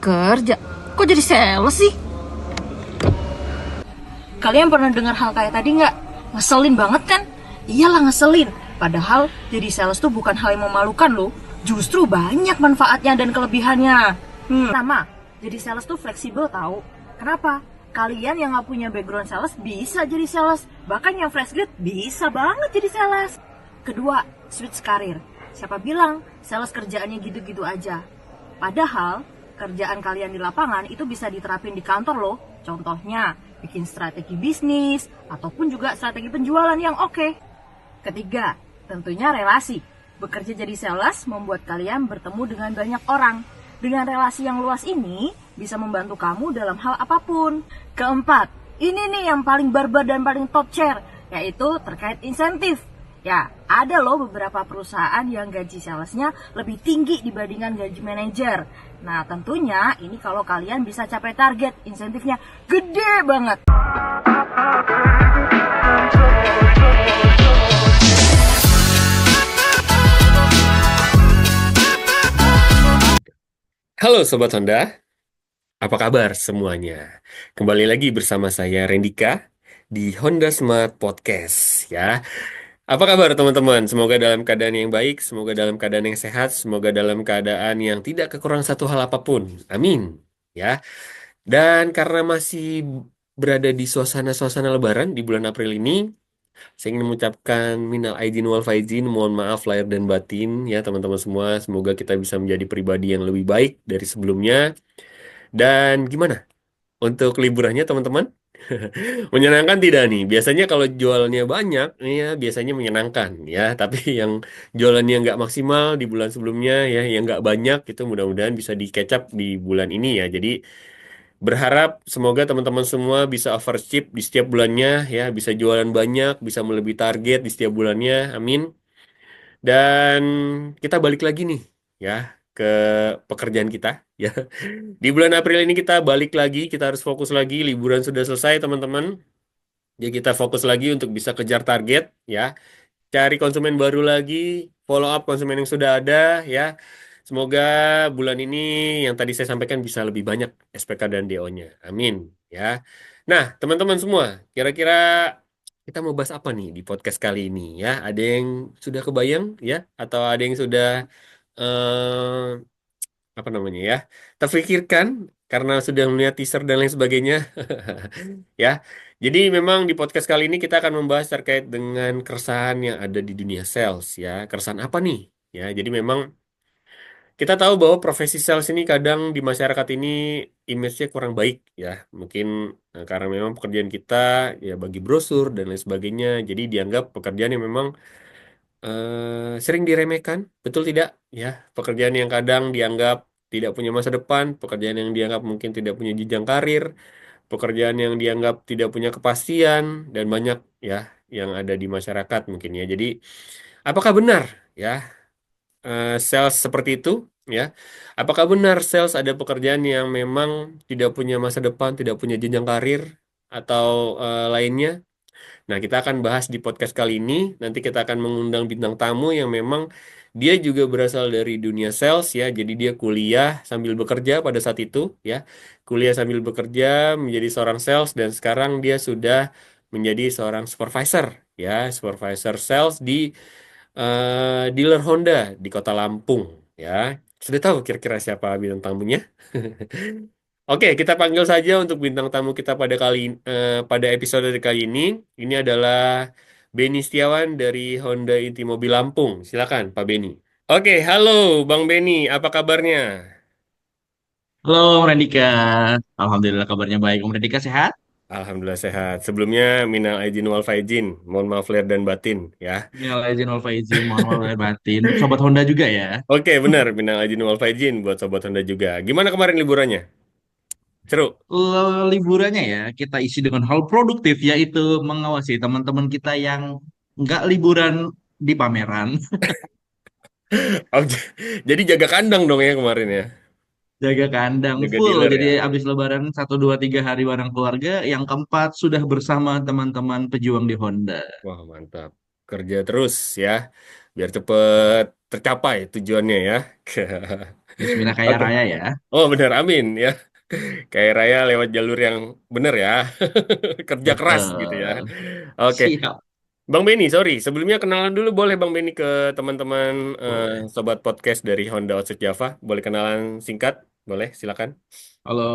kerja, kok jadi sales sih? Kalian pernah dengar hal kayak tadi nggak? Ngeselin banget kan? Iyalah ngeselin. Padahal jadi sales tuh bukan hal yang memalukan loh. Justru banyak manfaatnya dan kelebihannya. Pertama, jadi sales tuh fleksibel tahu. Kenapa? Kalian yang nggak punya background sales bisa jadi sales. Bahkan yang fresh grade bisa banget jadi sales. Kedua, switch karir. Siapa bilang sales kerjaannya gitu-gitu aja? Padahal kerjaan kalian di lapangan itu bisa diterapin di kantor loh. Contohnya, bikin strategi bisnis ataupun juga strategi penjualan yang oke. Ketiga, tentunya relasi. Bekerja jadi sales membuat kalian bertemu dengan banyak orang. Dengan relasi yang luas ini bisa membantu kamu dalam hal apapun. Keempat, ini nih yang paling barbar dan paling top chair, yaitu terkait insentif. Ya, ada loh beberapa perusahaan yang gaji salesnya lebih tinggi dibandingkan gaji manajer. Nah, tentunya ini kalau kalian bisa capai target, insentifnya gede banget. Halo Sobat Honda, apa kabar semuanya? Kembali lagi bersama saya Rendika di Honda Smart Podcast ya. Apa kabar teman-teman? Semoga dalam keadaan yang baik, semoga dalam keadaan yang sehat, semoga dalam keadaan yang tidak kekurangan satu hal apapun. Amin ya. Dan karena masih berada di suasana-suasana Lebaran di bulan April ini, saya ingin mengucapkan minal aidin wal faizin, mohon maaf lahir dan batin ya teman-teman semua. Semoga kita bisa menjadi pribadi yang lebih baik dari sebelumnya. Dan gimana untuk liburannya teman-teman? Menyenangkan tidak nih? Biasanya kalau jualnya banyak, ya biasanya menyenangkan ya. Tapi yang jualannya nggak maksimal di bulan sebelumnya ya, yang nggak banyak itu mudah-mudahan bisa di catch up di bulan ini ya. Jadi berharap semoga teman-teman semua bisa overship di setiap bulannya ya, bisa jualan banyak, bisa melebihi target di setiap bulannya. Amin. Dan kita balik lagi nih ya ke pekerjaan kita ya. Di bulan April ini kita balik lagi, kita harus fokus lagi. Liburan sudah selesai teman-teman. Jadi kita fokus lagi untuk bisa kejar target ya. Cari konsumen baru lagi, follow up konsumen yang sudah ada ya. Semoga bulan ini yang tadi saya sampaikan bisa lebih banyak SPK dan DO-nya. Amin ya. Nah, teman-teman semua, kira-kira kita mau bahas apa nih di podcast kali ini ya? Ada yang sudah kebayang ya atau ada yang sudah apa namanya ya, terfikirkan karena sudah melihat teaser dan lain sebagainya ya. Jadi memang di podcast kali ini kita akan membahas terkait dengan keresahan yang ada di dunia sales ya. Keresahan apa nih? Ya, jadi memang kita tahu bahwa profesi sales ini kadang di masyarakat ini image-nya kurang baik ya. Mungkin karena memang pekerjaan kita ya bagi brosur dan lain sebagainya. Jadi dianggap pekerjaan yang memang sering diremehkan, betul tidak? Ya, pekerjaan yang kadang dianggap tidak punya masa depan, pekerjaan yang dianggap mungkin tidak punya jenjang karir, pekerjaan yang dianggap tidak punya kepastian, dan banyak ya yang ada di masyarakat mungkin ya. Jadi, apakah benar ya sales seperti itu? Ya, apakah benar sales ada pekerjaan yang memang tidak punya masa depan, tidak punya jenjang karir, atau lainnya? Nah, kita akan bahas di podcast kali ini. Nanti kita akan mengundang bintang tamu yang memang dia juga berasal dari dunia sales ya. Jadi dia kuliah sambil bekerja pada saat itu ya. Kuliah sambil bekerja menjadi seorang sales dan sekarang dia sudah menjadi seorang supervisor ya, supervisor sales di dealer Honda di Kota Lampung ya. Sudah tahu kira-kira siapa bintang tamunya? Oke, kita panggil saja untuk bintang tamu kita pada episode kali ini. Ini adalah Beni Setiawan dari Honda Inti Mobil Lampung. Silakan, Pak Beni. Oke, halo Bang Beni, apa kabarnya? Halo Om Rendika, Alhamdulillah kabarnya baik. Om Rendika sehat? Alhamdulillah sehat. Sebelumnya minal aidin wal faizin, mohon maaf lahir dan batin ya. Minal aidin wal faizin, mohon maaf lahir batin. Sobat Honda juga ya. Oke, benar minal aidin wal faizin buat sobat Honda juga. Gimana kemarin liburannya? Seru. Liburannya ya kita isi dengan hal produktif yaitu mengawasi teman-teman kita yang nggak liburan di pameran, Oh, jadi jaga kandang dong ya kemarin ya. jaga kandang Jaga full. dealer Jadi ya. abis Lebaran 1, 2, 3 hari bareng keluarga, yang keempat sudah bersama teman-teman pejuang di Honda. Wah, mantap. Kerja terus ya. Biar cepet tercapai tujuannya ya. Bismillah kaya Oke. raya ya. Oh benar, amin ya. Kayak raya lewat jalur yang benar ya. Kerja keras gitu ya. Betul. Oke. Siap. Bang Benny, sorry. Sebelumnya kenalan dulu boleh Bang Benny ke teman-teman Boleh. sobat podcast dari Honda Outset Java. Boleh kenalan singkat? Boleh, silakan. Halo,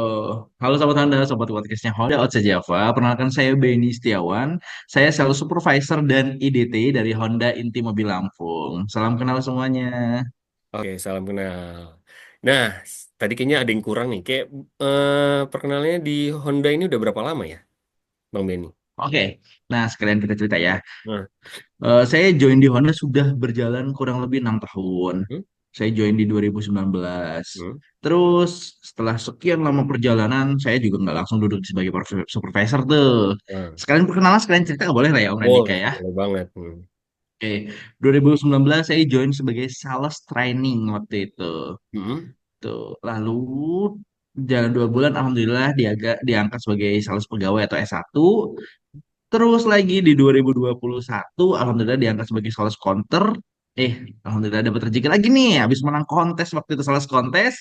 halo sobat Anda, sobat podcastnya Honda Outset Java. Perkenalkan saya Beni Setiawan. Saya sales supervisor dan IDT dari Honda Inti Mobil Lampung. Salam kenal semuanya. Oke, salam kenal. Nah, tadi kayaknya ada yang kurang nih. Kayak perkenalannya di Honda ini udah berapa lama ya, Bang Benny? Oke, nah sekalian kita cerita ya. Nah, Saya join di Honda sudah berjalan kurang lebih 6 tahun. hmm, Saya join di 2019. hmm, Terus setelah sekian lama perjalanan, saya juga nggak langsung duduk sebagai supervisor tuh. nah. Sekalian perkenalan, sekalian cerita boleh lah ya Om Radika Boleh, ya. boleh banget. Oke, 2019 saya join sebagai sales training waktu itu. Hmm, Tuh, lalu jalan 2 bulan, alhamdulillah diangkat sebagai sales pegawai atau S1. Terus lagi di 2021, alhamdulillah diangkat sebagai sales counter. Alhamdulillah dapat rezeki lagi nih. Habis menang kontes waktu itu sales kontes,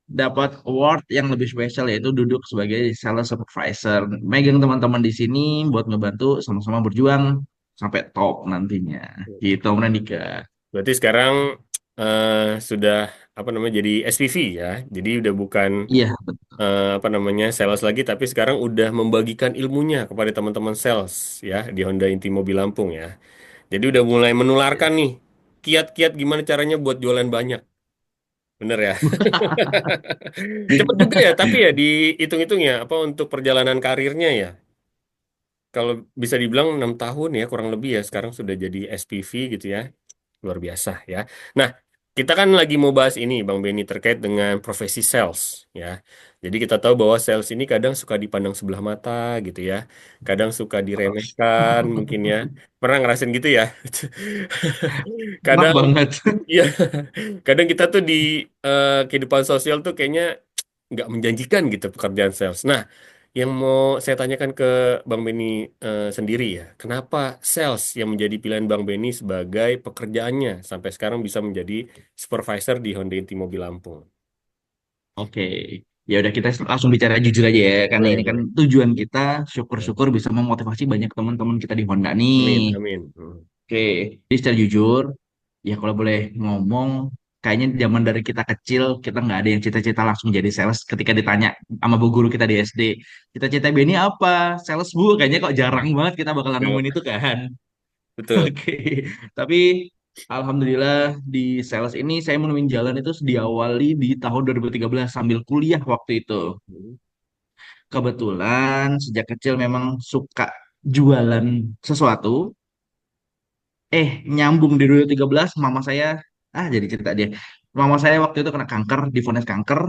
dapat award yang lebih spesial yaitu duduk sebagai sales supervisor. Megang teman-teman di sini buat ngebantu sama-sama berjuang sampai top nantinya. hmm. Gitu, Om Randika. Berarti sekarang eh, sudah apa namanya jadi SPV ya. Jadi udah bukan Iya, betul. apa namanya sales lagi, tapi sekarang udah membagikan ilmunya kepada teman-teman sales ya di Honda Inti Mobil Lampung ya. Jadi udah mulai menularkan nih kiat-kiat gimana caranya buat jualan banyak. Bener ya? Cepet juga ya, tapi ya dihitung-hitung ya apa untuk perjalanan karirnya ya. Kalau bisa dibilang 6 tahun ya kurang lebih ya sekarang sudah jadi SPV gitu ya. Luar biasa ya. Nah, kita kan lagi mau bahas ini Bang Benny terkait dengan profesi sales ya. Jadi kita tahu bahwa sales ini kadang suka dipandang sebelah mata gitu ya. Kadang suka diremehkan mungkin ya. Pernah ngerasain gitu ya? Enak Kadang banget. iya, kadang kita tuh di kehidupan sosial tuh kayaknya nggak menjanjikan gitu pekerjaan sales. Nah, yang mau saya tanyakan ke Bang Beni sendiri ya, kenapa sales yang menjadi pilihan Bang Beni sebagai pekerjaannya sampai sekarang bisa menjadi supervisor di Honda Inti Mobil Lampung? Oke, ya udah kita langsung bicara jujur aja ya, karena Boleh, ini kan boleh. tujuan kita Ya. syukur-syukur bisa memotivasi banyak teman-teman kita di Honda nih. Amin, amin. Oke, jadi secara jujur, ya kalau boleh ngomong, kayaknya zaman dari kita kecil kita nggak ada yang cita-cita langsung jadi sales. Ketika ditanya sama bu guru kita di SD, cita-cita Benny apa? Sales bu, kayaknya kok jarang banget kita bakalan Betul, nemuin itu kan. betul. Oke, tapi alhamdulillah di sales ini saya menemukan jalan itu diawali di tahun 2013 sambil kuliah waktu itu. Kebetulan sejak kecil memang suka jualan sesuatu. Nyambung di 2013 mama saya, jadi cerita dia. Mama saya waktu itu kena kanker, divonis kanker.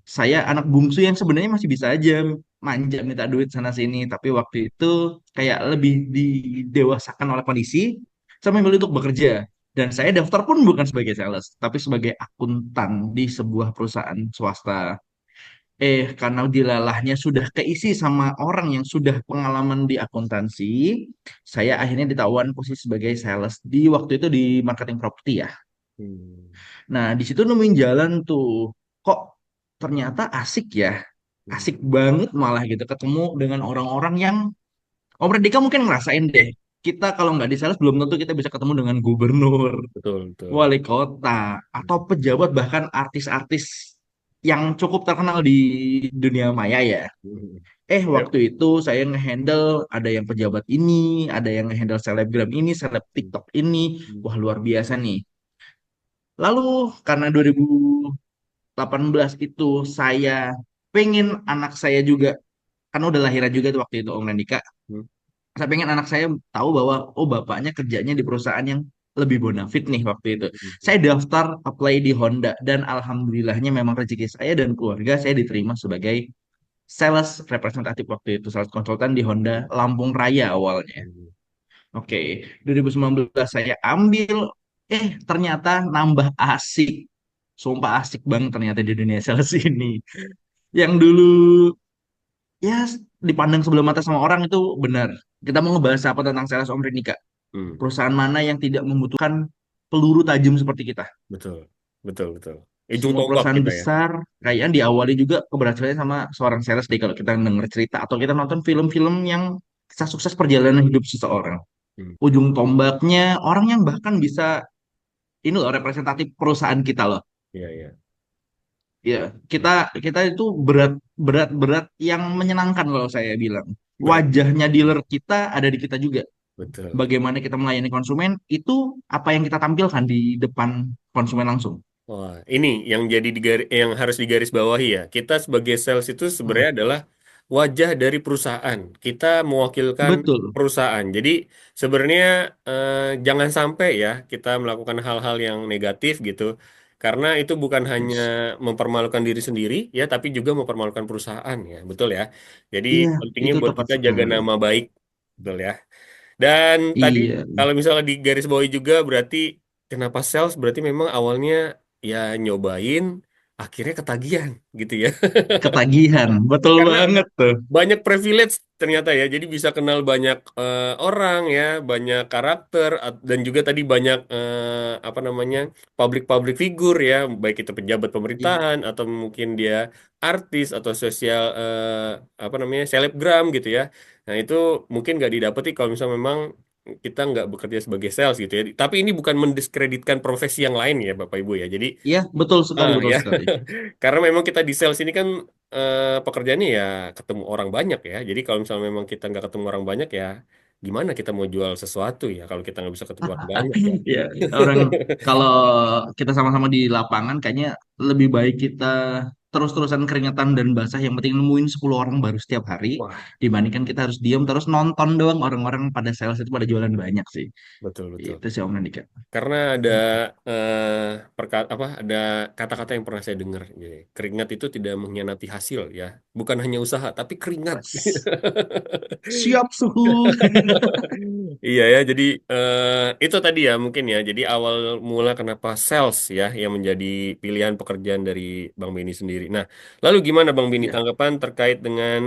Saya anak bungsu yang sebenarnya masih bisa aja manja minta duit sana sini, tapi waktu itu kayak lebih didewasakan oleh kondisi sampai memilih untuk bekerja. Dan saya daftar pun bukan sebagai sales, tapi sebagai akuntan di sebuah perusahaan swasta. Karena dilalahnya sudah keisi sama orang yang sudah pengalaman di akuntansi, saya akhirnya ditawarkan posisi sebagai sales di waktu itu di marketing properti ya. Hmm. Nah, di situ nemuin jalan tuh. Kok ternyata asik ya. Hmm. Asik banget malah gitu ketemu dengan orang-orang yang Om Redika mungkin ngerasain deh. Kita kalau nggak di sales belum tentu kita bisa ketemu dengan gubernur, Betul, betul. wali kota, atau pejabat bahkan artis-artis yang cukup terkenal di dunia maya ya. Hmm. Yep. Waktu itu saya ngehandle ada yang pejabat ini, ada yang ngehandle selebgram ini, seleb TikTok ini. Wah, luar biasa nih. Lalu karena 2018 itu saya pengen anak saya juga, kan udah lahiran juga tuh waktu itu Om Nandika. Hmm. Saya pengen anak saya tahu bahwa oh bapaknya kerjanya di perusahaan yang lebih bonafit nih waktu itu. Saya daftar apply di Honda dan alhamdulillahnya memang rezeki saya dan keluarga saya diterima sebagai sales representatif waktu itu, sales konsultan di Honda Lampung Raya awalnya. Hmm. Oke, 2019 saya ambil, ternyata nambah asik. Sumpah asik banget ternyata di dunia sales ini. Yang dulu ya dipandang sebelah mata sama orang itu benar. Kita mau ngebahas apa tentang sales Om Rini, Kak? Hmm. Perusahaan mana yang tidak membutuhkan peluru tajam seperti kita. betul, betul, betul. Ujung Semua tombak perusahaan kita ya. besar kayaknya diawali juga keberhasilannya sama seorang sales deh kalau kita denger cerita atau kita nonton film-film yang kisah sukses perjalanan hidup seseorang. Hmm. Ujung tombaknya orang yang bahkan bisa ini loh representatif perusahaan kita loh. Iya, iya. Ya, kita kita itu berat berat berat yang menyenangkan kalau saya bilang. Berat. Wajahnya dealer kita ada di kita juga. Betul. Bagaimana kita melayani konsumen itu apa yang kita tampilkan di depan konsumen langsung. Wah, ini yang jadi yang harus digarisbawahi ya. Kita sebagai sales itu Hmm, sebenarnya adalah wajah dari perusahaan. Kita mewakilkan betul. perusahaan. Jadi sebenarnya eh, jangan sampai ya kita melakukan hal-hal yang negatif gitu. Karena itu bukan hanya Yes. mempermalukan diri sendiri ya, tapi juga mempermalukan perusahaan ya. Betul ya. Jadi Iya, pentingnya itu buat tepat kita jaga sekali. nama baik. Betul ya. Dan tadi Iya, kalau misalnya di garis bawahi juga berarti kenapa sales berarti memang awalnya ya nyobain akhirnya ketagihan gitu ya. ketagihan. Betul Karena banget tuh. banyak privilege ternyata ya. Jadi bisa kenal banyak orang ya, banyak karakter dan juga tadi banyak apa namanya? Public figure ya, baik itu pejabat Iya, pemerintahan atau mungkin dia artis atau sosial apa namanya? Selebgram gitu ya. Nah, itu mungkin nggak didapati kalau misalnya memang kita nggak bekerja sebagai sales gitu ya. Tapi ini bukan mendiskreditkan profesi yang lain ya, Bapak Ibu ya. Jadi iya, betul sekali, betul ya, sekali. karena memang kita di sales ini kan pekerjaannya ya ketemu orang banyak ya. Jadi kalau misalnya memang kita nggak ketemu orang banyak ya, gimana kita mau jual sesuatu ya kalau kita nggak bisa ketemu orang banyak ya. Ya, orang kalau kita sama-sama di lapangan kayaknya lebih baik kita terus-terusan keringetan dan basah yang penting nemuin 10 orang baru setiap hari Wah, dibandingkan kita harus diam terus nonton doang orang-orang pada sales itu pada jualan banyak sih. betul betul. Itu sih Om Nandika. Karena ada apa ada kata-kata yang pernah saya dengar. Jadi, keringat itu tidak mengkhianati hasil ya. Bukan hanya usaha, tapi keringat. Wes, siap suhu. Iya ya, jadi itu tadi ya mungkin ya. Jadi awal mula kenapa sales ya yang menjadi pilihan pekerjaan dari Bang Beni sendiri. Nah, lalu gimana Bang Beni Ya, tanggapan terkait dengan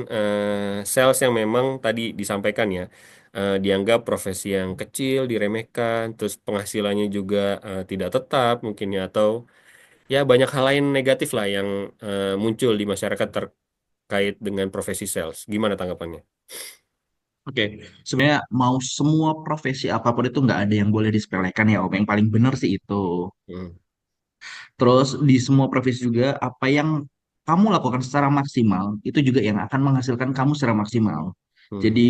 sales yang memang tadi disampaikan ya, dianggap profesi yang kecil, diremehkan, terus penghasilannya juga tidak tetap mungkin ya, atau ya banyak hal lain negatif lah yang muncul di masyarakat terkait dengan profesi sales. Gimana tanggapannya? oke. Sebenarnya mau semua profesi apapun itu nggak ada yang boleh disepelekan ya Om. Yang paling benar sih itu. Hmm. Terus di semua profesi juga apa yang kamu lakukan secara maksimal itu juga yang akan menghasilkan kamu secara maksimal. Hmm. Jadi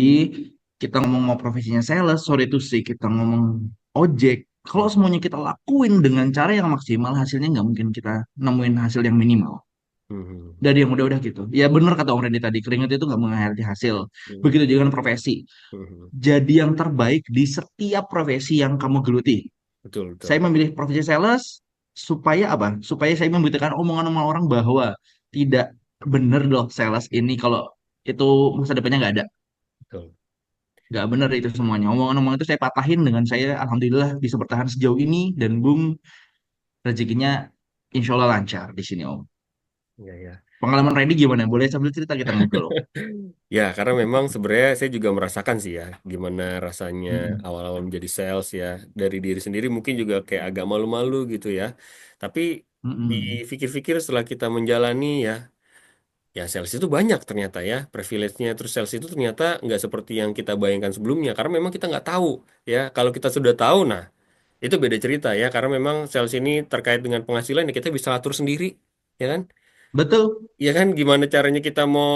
kita ngomong mau profesinya sales, sorry itu sih kita ngomong ojek. Kalau Hmm. semuanya kita lakuin dengan cara yang maksimal, hasilnya nggak mungkin kita nemuin hasil yang minimal. Hmm. Dari yang udah-udah gitu. Ya benar kata Om Randy tadi, keringat itu nggak mengkhianati hasil. Hmm. Begitu juga dengan profesi. Hmm. Jadi yang terbaik di setiap profesi yang kamu geluti. Betul, Saya betul. memilih profesi sales supaya apa? Supaya saya membuktikan omongan-omongan orang bahwa tidak benar loh sales ini kalau itu masa depannya nggak ada. Betul. Nggak benar itu semuanya. Omongan-omongan itu saya patahin dengan saya alhamdulillah bisa bertahan sejauh ini dan boom rezekinya insya Allah lancar di sini Om. Ya, ya. Pengalaman Randy gimana? Boleh sambil cerita kita ngobrol Om. Ya, karena memang sebenarnya saya juga merasakan sih ya, gimana rasanya Mm-mm. awal-awal menjadi sales ya. Dari diri sendiri mungkin juga kayak agak malu-malu gitu ya. Tapi Mm-mm. dipikir-pikir setelah kita menjalani ya, ya sales itu banyak ternyata ya. Privilege-nya terus sales itu ternyata nggak seperti yang kita bayangkan sebelumnya. Karena memang kita nggak tahu ya. Kalau kita sudah tahu, nah itu beda cerita ya. Karena memang sales ini terkait dengan penghasilan ya kita bisa atur sendiri, ya kan? Betul, Iya kan, gimana caranya kita mau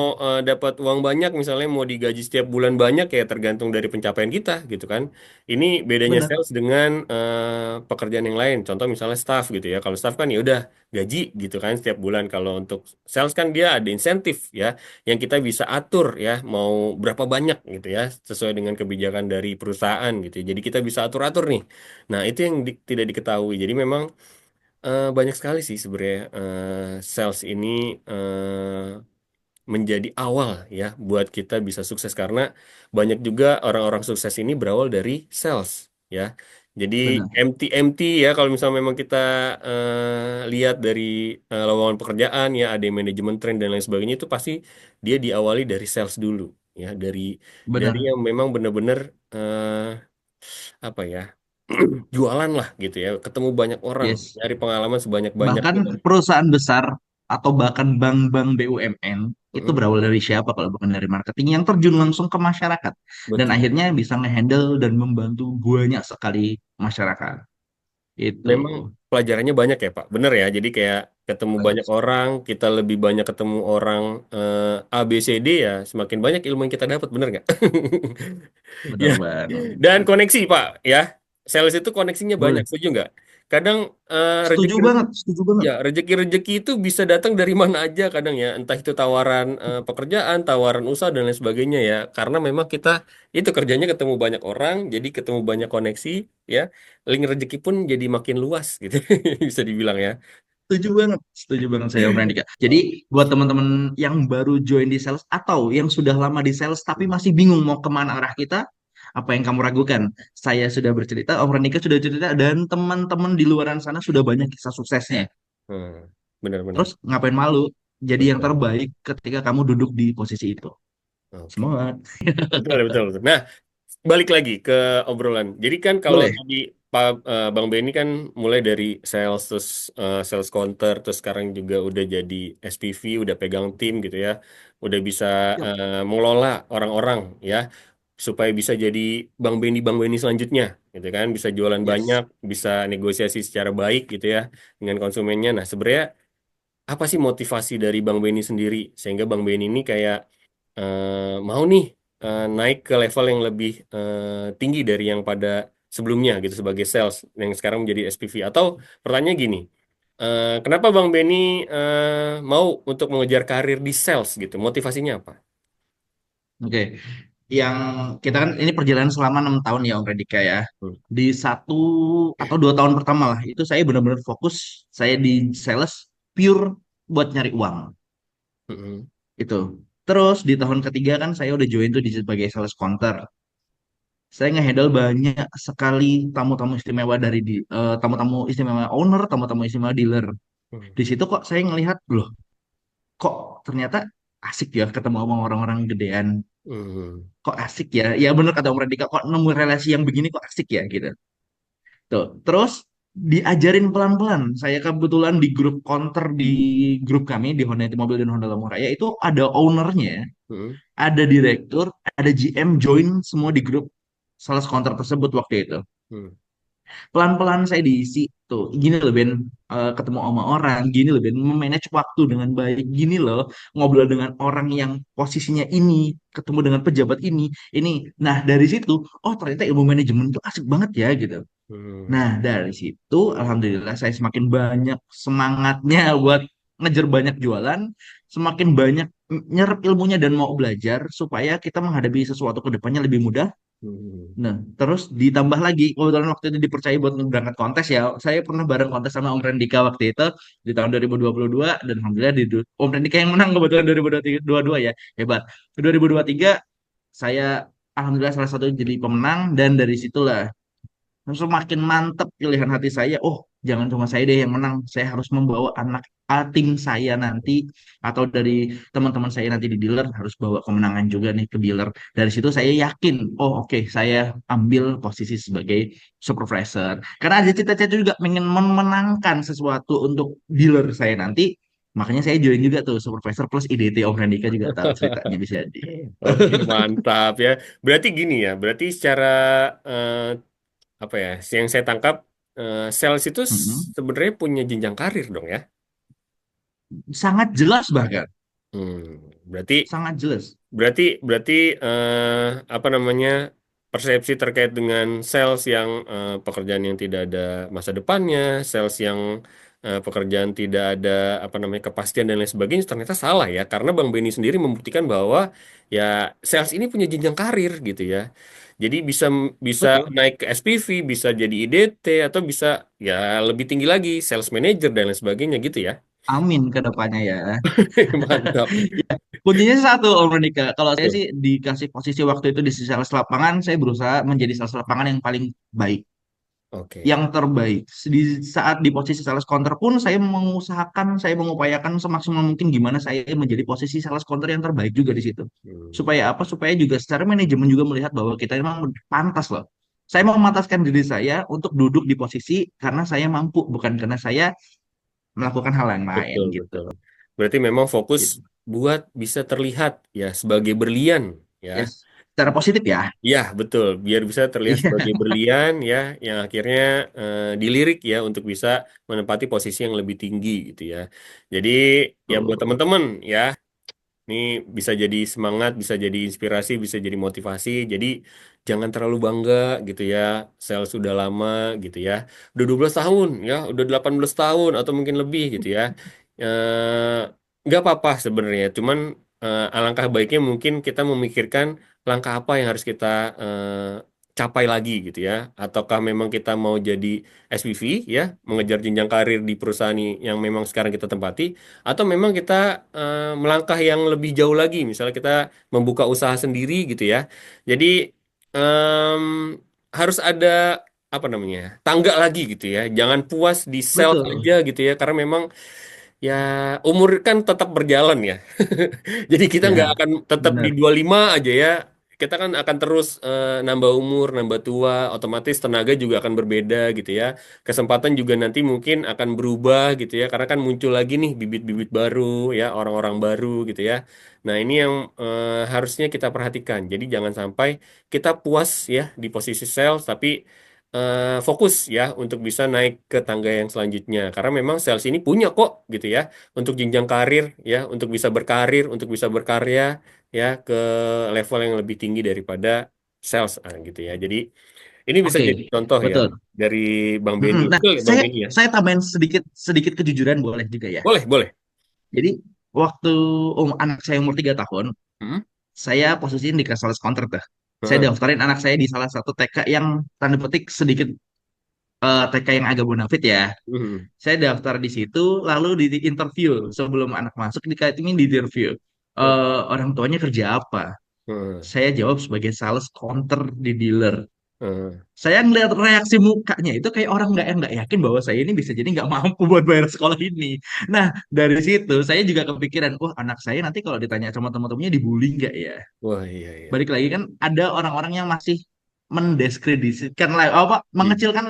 dapat uang banyak, misalnya mau digaji setiap bulan banyak ya tergantung dari pencapaian kita, gitu kan. Ini bedanya benar, sales dengan pekerjaan yang lain. Contoh misalnya staff gitu ya. Kalau staff kan ya udah gaji gitu kan setiap bulan. Kalau untuk sales kan dia ada insentif ya, yang kita bisa atur ya, mau berapa banyak gitu ya, sesuai dengan kebijakan dari perusahaan gitu ya. Jadi kita bisa atur-atur nih. Nah itu yang tidak diketahui. Jadi memang banyak sekali sih sebenarnya sales ini menjadi awal ya buat kita bisa sukses karena banyak juga orang-orang sukses ini berawal dari sales ya. Jadi benar. MT ya kalau misalnya memang kita lihat dari lowongan pekerjaan ya ada yang manajemen train dan lain sebagainya itu pasti dia diawali dari sales dulu ya dari Benar. yang memang benar-benar apa ya jualan lah gitu ya, ketemu banyak orang, Yes. nyari pengalaman Bahkan sebanyak-banyaknya. perusahaan besar atau bahkan bank-bank BUMN itu Mm-mm, berawal dari siapa kalau bukan dari marketing yang terjun langsung ke masyarakat dan betul. akhirnya bisa ngehandle dan membantu banyak sekali masyarakat. Itu Memang pelajarannya banyak ya Pak, bener ya. Jadi kayak ketemu banyak banyak orang, kita lebih banyak ketemu orang A, B, C, D ya, semakin banyak ilmu yang kita dapat, bener nggak? benar Ya, banget. dan koneksi Pak ya. Sales itu koneksinya banyak, Boleh. setuju nggak? Kadang Setuju rezeki banget, setuju banget. ya rezeki-rezeki itu bisa datang dari mana aja kadang ya, entah itu tawaran pekerjaan, tawaran usaha dan lain sebagainya ya. Karena memang kita itu kerjanya ketemu banyak orang, jadi ketemu banyak koneksi ya. Link rezeki pun jadi makin luas gitu, bisa dibilang ya. Setuju banget saya Om Randika. Jadi buat teman-teman yang baru join di sales atau yang sudah lama di sales tapi masih bingung mau kemana arah kita, apa yang kamu ragukan? Saya sudah bercerita, Om Randika sudah cerita, dan teman-teman di luaran sana sudah banyak kisah suksesnya. Hmm, benar-benar. Terus ngapain malu? Jadi yang Betul. terbaik ketika kamu duduk di posisi itu. Oke. Semangat. Betul, betul, betul. Nah, balik lagi ke obrolan. Jadi kan kalau Boleh. tadi Bang Benny kan mulai dari sales, terus sales counter, terus sekarang juga udah jadi SPV, udah pegang tim gitu ya, udah bisa Yap. mengelola orang-orang ya, supaya bisa jadi Bang Benny selanjutnya gitu kan, bisa jualan banyak, Yes. bisa negosiasi secara baik gitu ya dengan konsumennya. Nah, sebenarnya apa sih motivasi dari Bang Benny sendiri sehingga Bang Benny ini kayak mau nih naik ke level yang lebih tinggi dari yang pada sebelumnya gitu sebagai sales yang sekarang menjadi SPV, atau pertanyaan gini, kenapa Bang Benny mau untuk mengejar karir di sales gitu, motivasinya apa? Oke. Yang kita kan ini perjalanan selama 6 tahun ya Om Redika ya. Hmm. Di 1 atau 2 tahun pertama lah, itu saya benar-benar fokus. Saya di sales pure buat nyari uang. Mm-mm. Itu. Terus di tahun ketiga kan saya udah join tuh di sebagai sales counter. Saya ngehandle banyak sekali tamu-tamu istimewa tamu-tamu istimewa owner, tamu-tamu istimewa dealer. Hmm. Di situ kok saya ngelihat loh, kok ternyata asik ya ketemu sama orang-orang gedean. Hmm. Kok asik ya? Ya bener kata Om Radika, kok nemu relasi yang begini kok asik ya gitu. Tuh. Terus diajarin pelan-pelan. Saya kebetulan di grup counter di grup kami di Honda Mobil dan Honda Lampung Raya itu ada ownernya, Hmm. ada direktur, ada GM join semua di grup sales counter tersebut waktu itu. Hmm. Pelan-pelan saya diisi tuh. Gini loh Ben, ketemu sama orang, gini loh Ben, memanage waktu dengan baik, gini loh, ngobrol dengan orang yang posisinya ini, ketemu dengan pejabat ini. Nah, dari situ, oh ternyata ilmu manajemen itu asik banget ya gitu. Hmm. Nah, dari situ, alhamdulillah saya semakin banyak semangatnya buat ngejar banyak jualan, semakin banyak nyerap ilmunya dan mau belajar supaya kita menghadapi sesuatu ke depannya lebih mudah. Hmm. Nah, terus ditambah lagi, kebetulan waktu itu dipercaya buat berangkat kontes ya. Saya pernah bareng kontes sama Om Rendika waktu itu di tahun 2022 dan alhamdulillah Om Rendika yang menang kebetulan 2022 ya. Hebat. 2023 saya alhamdulillah salah satu jadi pemenang dan dari situlah semakin mantep pilihan hati saya. Oh, jangan cuma saya deh yang menang. Saya harus membawa tim saya nanti atau dari teman-teman saya nanti di dealer harus bawa kemenangan juga nih ke dealer. Dari situ saya yakin, oh oke, saya ambil posisi sebagai supervisor. Karena ada cita-cita juga pengen memenangkan sesuatu untuk dealer saya nanti. Makanya saya join juga tuh supervisor plus IDT. Om Randika juga tahu ceritanya bisa di. Oke, mantap ya. Berarti gini ya, berarti secara eh, apa ya, yang saya tangkap, sales itu Mm-mm. sebenarnya punya jenjang karir dong ya. Sangat jelas bahkan, Berarti sangat jelas. berarti berarti apa namanya, persepsi terkait dengan sales yang pekerjaan yang tidak ada masa depannya, sales yang pekerjaan tidak ada apa namanya kepastian dan lain sebagainya ternyata salah ya, karena Bang Benny sendiri membuktikan bahwa ya sales ini punya jenjang karir gitu ya. Jadi bisa bisa Betul. naik ke SPV, bisa jadi IDT atau bisa ya lebih tinggi lagi sales manager dan lain sebagainya gitu ya. Amin ke depannya ya. Mantap. Ya, kuncinya satu Om Ronika. Kalau saya Tuh. sih dikasih posisi waktu itu di sales lapangan, saya berusaha menjadi sales lapangan yang paling baik, Oke. yang terbaik. Di saat di posisi sales counter pun saya mengusahakan, saya mengupayakan semaksimal mungkin gimana saya menjadi posisi sales counter yang terbaik juga di situ. Hmm. Supaya apa? Supaya juga secara manajemen juga melihat bahwa kita memang pantas loh. Saya mau memantaskan diri saya untuk duduk di posisi karena saya mampu, bukan karena saya melakukan hal yang lain Betul, gitu. betul. Berarti memang fokus Gitu. buat bisa terlihat ya sebagai berlian ya. Ya, secara positif ya. Ya, betul. Biar bisa terlihat Iya, sebagai berlian ya, yang akhirnya dilirik ya untuk bisa menempati posisi yang lebih tinggi gitu ya. Jadi ya buat tuh. teman-teman ya, ini bisa jadi semangat, bisa jadi inspirasi, bisa jadi motivasi. Jadi jangan terlalu bangga gitu ya. Sales sudah lama gitu ya. Udah 12 tahun ya, udah 18 tahun atau mungkin lebih gitu ya. Eh, nggak apa-apa sebenarnya. Cuman alangkah baiknya mungkin kita memikirkan langkah apa yang harus kita capai lagi gitu ya. Ataukah memang kita mau jadi SPV ya, mengejar jenjang karir di perusahaan yang memang sekarang kita tempati, atau memang kita melangkah yang lebih jauh lagi, misalnya kita membuka usaha sendiri gitu ya. Jadi em, harus ada apa namanya tangga lagi gitu ya. Jangan puas di sales Betul. aja gitu ya, karena memang ya umur kan tetap berjalan ya. Jadi kita nggak Ya, akan tetap di benar. 25 aja ya. Kita kan akan terus nambah umur, nambah tua, otomatis tenaga juga akan berbeda gitu ya. Kesempatan juga nanti mungkin akan berubah gitu ya, karena kan muncul lagi nih bibit-bibit baru ya, orang-orang baru gitu ya. Nah, ini yang harusnya kita perhatikan. Jadi jangan sampai kita puas ya di posisi sales, tapi fokus ya untuk bisa naik ke tangga yang selanjutnya. Karena memang sales ini punya kok gitu ya untuk jenjang karir ya, untuk bisa berkarir, untuk bisa berkarya ya ke level yang lebih tinggi daripada sales gitu ya. Jadi ini bisa Oke, jadi contoh ya betul. dari Bang Benny. Nah, Betul, Bang saya Benny ya. saya tambahin sedikit sedikit kejujuran boleh juga ya. Boleh, boleh. Jadi waktu anak saya umur 3 tahun, Hmm? saya posisinya di sales counter tuh. Saya Heeh. daftarin anak saya di salah satu TK yang tanda petik sedikit TK yang agak bonafit ya. Hmm. Saya daftar di situ, lalu di interview sebelum anak masuk dikaitinin di interview. Orang tuanya kerja apa? Heeh. Saya jawab sebagai sales counter di dealer. Heeh. Saya ngeliat reaksi mukanya itu kayak orang nggak yakin bahwa saya ini bisa jadi nggak mampu buat bayar sekolah ini. Nah, dari situ saya juga kepikiran, wah anak saya nanti kalau ditanya sama teman-temannya dibully nggak ya? Wah, iya, iya. Balik lagi kan ada orang-orang yang masih mendiskreditkan lah, apa Hmm. mengecilkan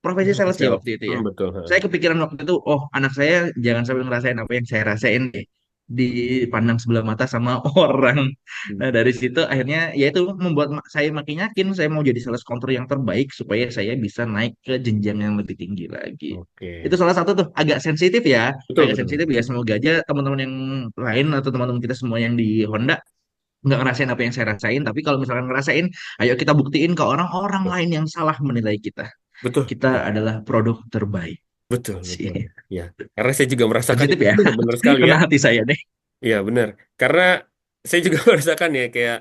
profesi sales ya Sales. waktu itu ya. Betul. Saya Heeh. kepikiran waktu itu, oh anak saya jangan sampai ngerasain apa yang saya rasain deh, dipandang sebelah mata sama orang. Hmm. Nah dari situ akhirnya ya itu membuat saya makin yakin saya mau jadi sales counter yang terbaik supaya saya bisa naik ke jenjang yang lebih tinggi lagi. Itu Oke. salah satu tuh agak sensitif ya, Betul, agak betul. sensitif ya. Semoga aja teman-teman yang lain atau teman-teman kita semua yang di Honda nggak ngerasain apa yang saya rasain. Tapi kalau misalkan ngerasain, ayo kita buktiin ke orang-orang lain yang salah menilai kita. Betul, Kita betul. adalah produk terbaik Betul, sih. betul. Ya, karena saya juga merasakan Positif itu. ya. Benar sekali ya. Kena hati saya deh. Iya benar, karena saya juga merasakan ya kayak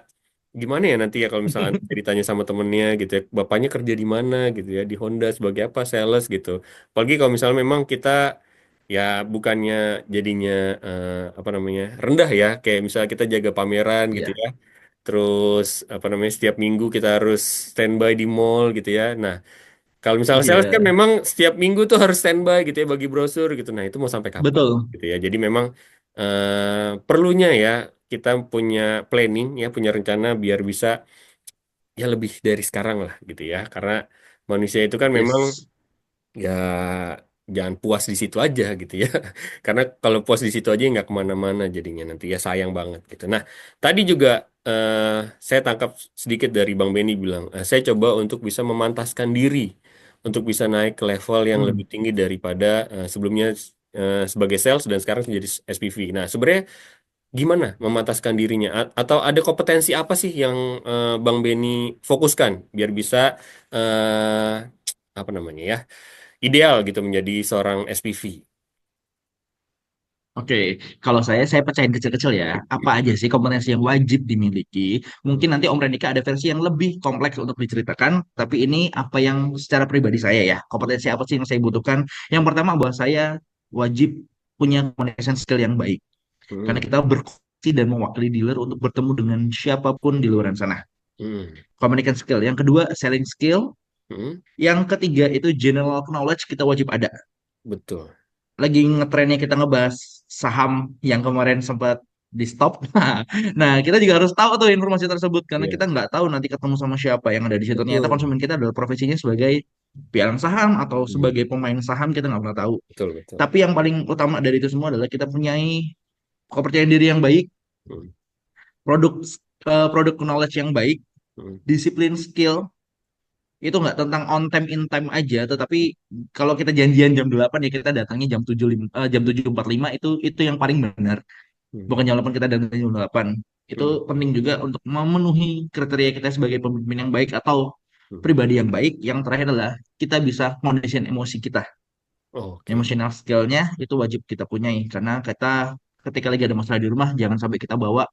gimana ya nanti ya kalau misalnya ditanya sama temennya gitu ya, bapaknya kerja di mana gitu ya, di Honda sebagai apa, sales gitu. Apalagi kalau misalnya memang kita ya bukannya jadinya apa namanya rendah ya, kayak misalnya kita jaga pameran gitu Iya, ya, terus apa namanya setiap minggu kita harus standby di mall gitu ya. Nah kalau misalnya sales kan iya, memang setiap minggu tuh harus standby gitu ya bagi brosur gitu. Nah itu mau sampai kapan betul. gitu ya. Jadi memang perlunya ya kita punya planning ya, punya rencana biar bisa ya lebih dari sekarang lah gitu ya. Karena manusia itu kan memang Yes. ya jangan puas di situ aja gitu ya. Karena kalau puas di situ aja nggak kemana-mana jadinya nanti ya sayang banget gitu. Nah tadi juga eh, saya tangkap sedikit dari Bang Benny bilang, saya coba untuk bisa memantaskan diri untuk bisa naik ke level yang Hmm. lebih tinggi daripada sebelumnya sebagai sales dan sekarang menjadi SPV. Nah sebenarnya gimana memantaskan dirinya atau ada kompetensi apa sih yang Bang Benny fokuskan biar bisa eh, apa namanya ya ideal gitu menjadi seorang SPV. Oke, kalau saya pecahin kecil-kecil ya. Apa aja sih kompetensi yang wajib dimiliki? Mungkin nanti Om Rendika ada versi yang lebih kompleks untuk diceritakan, tapi ini apa yang secara pribadi saya ya. Kompetensi apa sih yang saya butuhkan? Yang pertama bahwa saya wajib punya communication skill yang baik. Karena Hmm, kita berkomunikasi dan mewakili dealer untuk bertemu dengan siapapun di luar sana. hmm, Communication skill. Yang kedua, selling skill. hmm, Yang ketiga itu general knowledge kita wajib ada. betul. Lagi ngetrennya kita ngebahas saham yang kemarin sempat di stop. Nah, kita juga harus tahu tuh informasi tersebut karena kita Iya, nggak tahu nanti ketemu sama siapa yang ada di situ. Ternyata betul. konsumen kita adalah profesinya sebagai pialang saham atau Hmm, sebagai pemain saham, kita nggak pernah tahu. betul, betul. Tapi yang paling utama dari itu semua adalah kita punya kepercayaan diri yang baik, Hmm, produk produk knowledge yang baik, hmm, disiplin, skill. Itu nggak tentang on time in time aja, tetapi kalau kita janjian jam 8 ya kita datangnya jam 7.45, itu yang paling benar. hmm, Bukan jam 8 kita datang jam 8. Itu hmm, penting juga untuk memenuhi kriteria kita sebagai pemimpin yang baik atau hmm. pribadi yang baik. Yang terakhir adalah kita bisa condition emosi kita. Oke. Emotional skillnya itu wajib kita punyai karena kita ketika lagi ada masalah di rumah jangan sampai kita bawa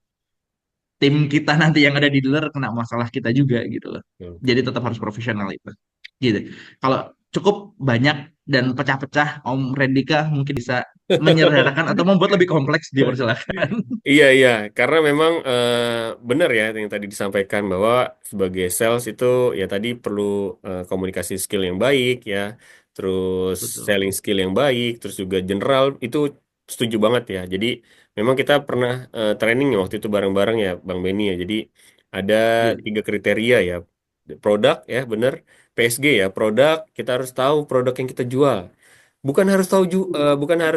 tim kita nanti yang ada di luar kena masalah kita juga gitu loh. Betul, Jadi betul. tetap harus profesional itu. Gitu. Kalau cukup banyak dan pecah-pecah, Om Rendika mungkin bisa menyederhanakan atau membuat lebih kompleks, dipersilakan. Iya, iya, karena memang benar ya yang tadi disampaikan bahwa sebagai sales itu ya tadi perlu komunikasi skill yang baik ya, terus Betul. selling skill yang baik, terus juga general itu setuju banget ya. Jadi memang kita pernah training ya waktu itu bareng-bareng ya Bang Beni ya. Jadi ada Iya. 3 kriteria ya, produk ya benar, PSG ya produk kita harus tahu produk yang kita jual. Bukan harus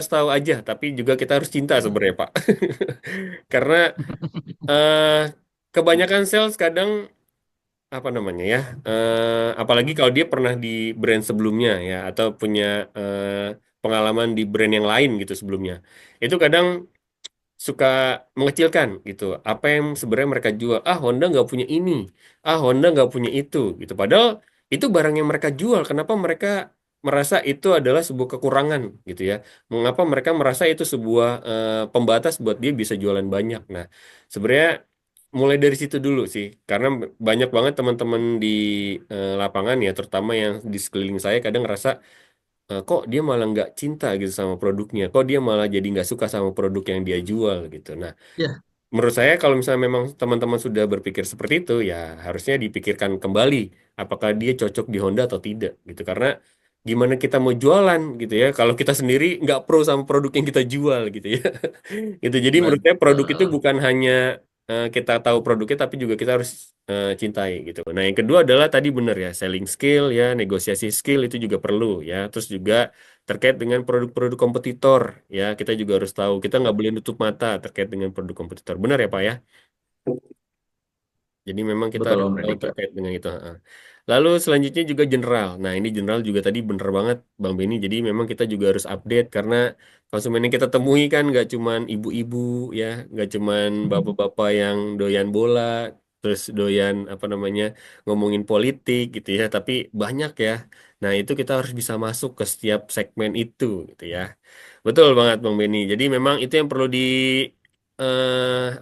tahu aja, tapi juga kita harus cinta sebenarnya Pak. Karena eh, kebanyakan sales kadang apa namanya ya, apalagi kalau dia pernah di brand sebelumnya ya, atau punya eh, pengalaman di brand yang lain gitu sebelumnya, itu kadang suka mengecilkan gitu. Apa yang sebenarnya mereka jual? Ah Honda nggak punya ini, ah Honda nggak punya itu gitu. Padahal itu barang yang mereka jual. Kenapa mereka merasa itu adalah sebuah kekurangan gitu ya? Mengapa mereka merasa itu sebuah pembatas buat dia bisa jualan banyak? Nah, sebenarnya mulai dari situ dulu sih, karena banyak banget teman-teman di lapangan ya, terutama yang di sekeliling saya kadang ngerasa kok dia malah nggak cinta gitu sama produknya, kok dia malah jadi nggak suka sama produk yang dia jual gitu. Nah, Ya, menurut saya kalau misalnya memang teman-teman sudah berpikir seperti itu, ya harusnya dipikirkan kembali apakah dia cocok di Honda atau tidak gitu. Karena gimana kita mau jualan gitu ya, kalau kita sendiri nggak pro sama produk yang kita jual gitu ya. Gitu. Jadi menurut saya produk itu betul. bukan hanya kita tahu produknya, tapi juga kita harus cintai gitu. Nah, yang kedua adalah tadi benar ya, selling skill ya, negosiasi skill itu juga perlu ya. Terus juga terkait dengan produk-produk kompetitor ya, kita juga harus tahu. Kita nggak boleh nutup mata terkait dengan produk kompetitor. Benar ya Pak ya? Jadi memang kita Betul harus Om tahu Rendika. terkait dengan itu. Ha. Lalu selanjutnya juga general. Nah, ini general juga tadi bener banget Bang Beni. Jadi memang kita juga harus update karena konsumen yang kita temui kan nggak cuman ibu-ibu ya, nggak cuman bapak-bapak yang doyan bola, terus doyan apa namanya ngomongin politik gitu ya, tapi banyak ya. Nah, itu kita harus bisa masuk ke setiap segmen itu gitu ya. Betul banget Bang Beni. Jadi memang itu yang perlu di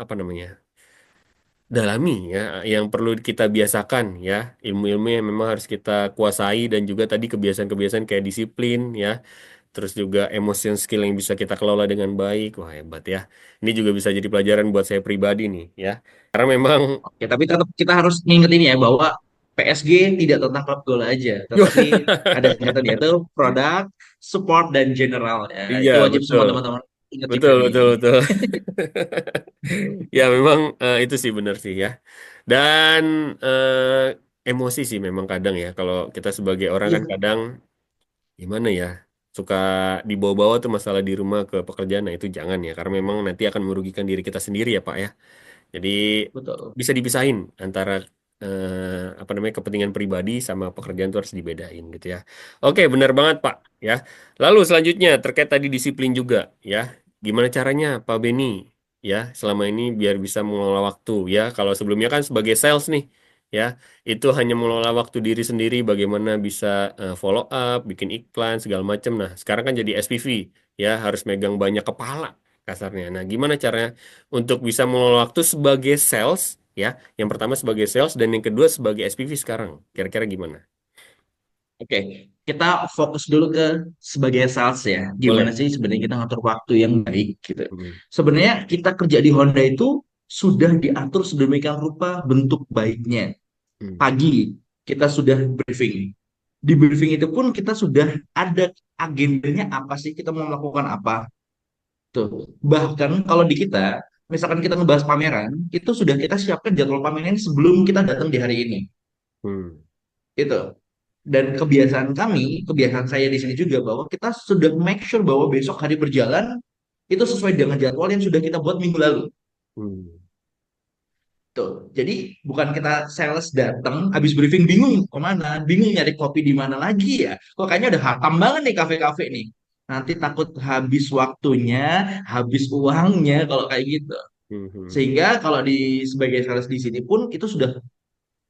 apa namanya? Dalami ya, yang perlu kita biasakan ya, ilmu-ilmu yang memang harus kita kuasai dan juga tadi kebiasaan-kebiasaan kayak disiplin ya, terus juga emotion skill yang bisa kita kelola dengan baik. Wah, hebat ya. Ini juga bisa jadi pelajaran buat saya pribadi nih ya. Karena memang Oke, tapi tetap kita harus nginget ini ya bahwa PSG tidak tentang klub bola aja, tetapi ada singkatan yaitu produk, support, dan general ya. iya Itu wajib semua betul. teman-teman ingat juga Betul, nih. betul, betul. Ya memang itu sih benar sih ya. Dan emosi sih memang kadang ya kalau kita sebagai orang kan Iya, kadang gimana ya, suka dibawa-bawa tuh masalah di rumah ke pekerjaan. Nah itu jangan ya, karena memang nanti akan merugikan diri kita sendiri ya Pak ya. Jadi betul. bisa dipisahin antara apa namanya kepentingan pribadi sama pekerjaan itu harus dibedain gitu ya. Oke, benar banget Pak ya. Lalu selanjutnya terkait tadi disiplin juga ya. Gimana caranya Pak Beni ya selama ini biar bisa mengelola waktu ya. Kalau sebelumnya kan sebagai sales nih ya, itu hanya mengelola waktu diri sendiri, bagaimana bisa follow up, bikin iklan segala macam. Nah, sekarang kan jadi SPV ya, harus megang banyak kepala kasarnya. Nah, gimana caranya untuk bisa mengelola waktu sebagai sales ya? Yang pertama sebagai sales dan yang kedua sebagai SPV sekarang. Kira-kira gimana? Oke, kita fokus dulu ke sebagai sales ya. Gimana Boleh. sih sebenarnya kita ngatur waktu yang baik gitu. Hmm. Sebenarnya kita kerja di Honda itu sudah diatur sedemikian rupa bentuk baiknya. Hmm. Pagi kita sudah briefing. Di briefing itu pun kita sudah ada agendanya apa sih kita mau melakukan apa. Tuh. Bahkan kalau di kita misalkan kita ngebahas pameran, itu sudah kita siapkan jadwal pameran sebelum kita datang di hari ini. Hmm. Itu. Dan kebiasaan saya di sini juga bahwa kita sudah make sure bahwa besok hari berjalan itu sesuai dengan jadwal yang sudah kita buat minggu lalu. Hmm. Tuh. Jadi bukan kita sales datang habis briefing bingung kemana, bingung nyari kopi di mana lagi ya. Kok kayaknya udah hatam banget nih kafe-kafe nih. Nanti takut habis waktunya, habis uangnya kalau kayak gitu. Hmm. Hmm. Sehingga kalau di sebagai sales di sini pun itu sudah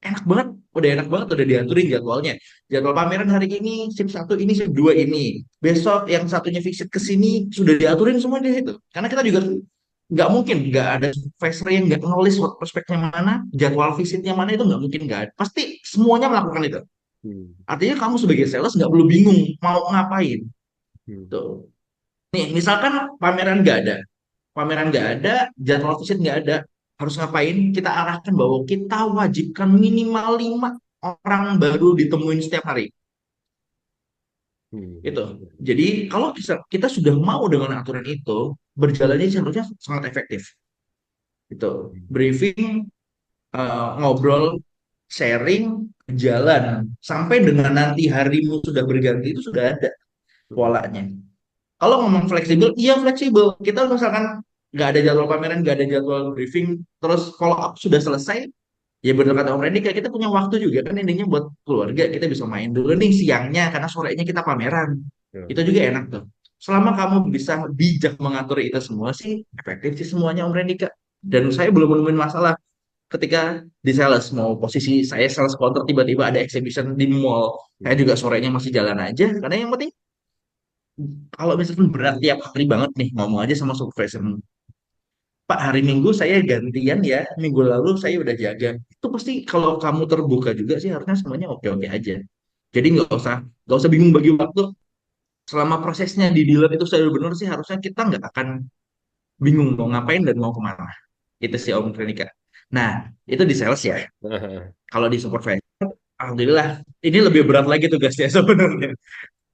enak banget, udah enak banget, udah diaturin jadwalnya. Jadwal pameran hari ini shift satu ini, shift dua ini. Besok yang satunya visit ke sini sudah diaturin semua di situ. Karena kita juga nggak mungkin nggak ada supervisor yang nggak nulis work prospeknya mana, jadwal visitnya mana itu nggak mungkin nggak ada. Pasti semuanya melakukan itu. Hmm. Artinya kamu sebagai sales nggak perlu bingung mau ngapain. Hmm. Tuh. Nih, misalkan pameran nggak ada, jadwal visit nggak ada, harus ngapain? Kita arahkan bahwa kita wajibkan minimal 5 orang baru ditemuin setiap hari. Hmm. Itu. Jadi kalau kita sudah mau dengan aturan itu, berjalannya seharusnya sangat efektif. Itu. Briefing, ngobrol, sharing, jalan, sampai dengan nanti harimu sudah berganti itu sudah ada Hmm. polanya. Kalau ngomong fleksibel, iya fleksibel. Kita misalkan nggak ada jadwal pameran, nggak ada jadwal briefing, terus follow up sudah selesai, ya bener kata Om Randy, kayak kita punya waktu juga kan intinya buat keluarga, kita bisa main dulu nih siangnya, karena sorenya kita pameran. Ya. Itu juga enak tuh. Selama kamu bisa bijak mengatur itu semua sih, efektif sih semuanya Om Randy, Kak. Dan saya belum menemuin masalah ketika di sales, mau posisi saya sales counter tiba-tiba ada exhibition di mall, saya Hmm. juga sorenya masih jalan aja, karena yang penting kalau misalkan berat tiap hari banget nih ngomong aja sama supervisor, Pak hari Minggu saya gantian ya, minggu lalu saya udah jaga. Itu pasti kalau kamu terbuka juga sih harusnya semuanya oke-oke aja. Jadi nggak usah bingung bagi waktu. Selama prosesnya di dealer itu sudah benar sih harusnya kita nggak akan bingung mau ngapain dan mau kemana. Itu sih Om Krenika. Nah, itu di sales ya. Kalau di supervisor, alhamdulillah ini lebih berat lagi tugasnya sebenarnya.